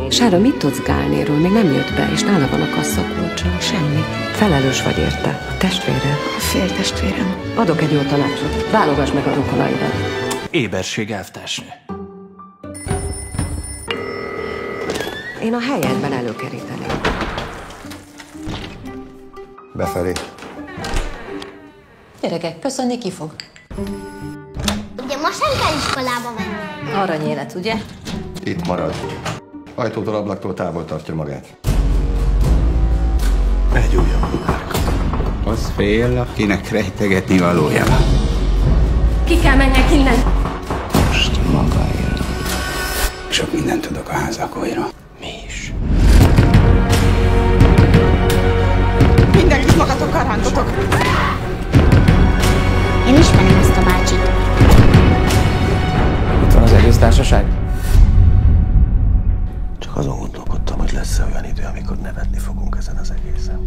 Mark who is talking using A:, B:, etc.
A: Sára, mit tudsz Gálnéról? Még nem jött be, és nála van a kasszakulcsa.
B: Semmi.
A: Felelős vagy érte. Testvére?
B: A féltestvérem.
A: Adok egy jó tanácsot. Válogass meg a rokonaidat.
C: Éberség, elvtársnő.
A: Én a helyedben előkeríteném.
D: Befelé.
B: Gyerekek, köszönni ki fog.
E: Ugye most nem kell iskolába menni.
B: Aranyélet, ugye?
D: Itt marad. Ajtótól, ablaktól távol tartja magát.
C: Egy újabb márka.
F: Az fél, akinek rejtegetni valója van.
E: Ki kell menjek innen.
F: Most maga jön. Sok mindent tudok a házakolyra. Mi is.
B: Mindenkit magatok rántotok.
E: Én ismerem ezt a bácsit.
C: Itt van az egész társaság?
D: Csak azon gondolkodtam, hogy lesz-e olyan idő, amikor nevetni fogunk ezen az egészen.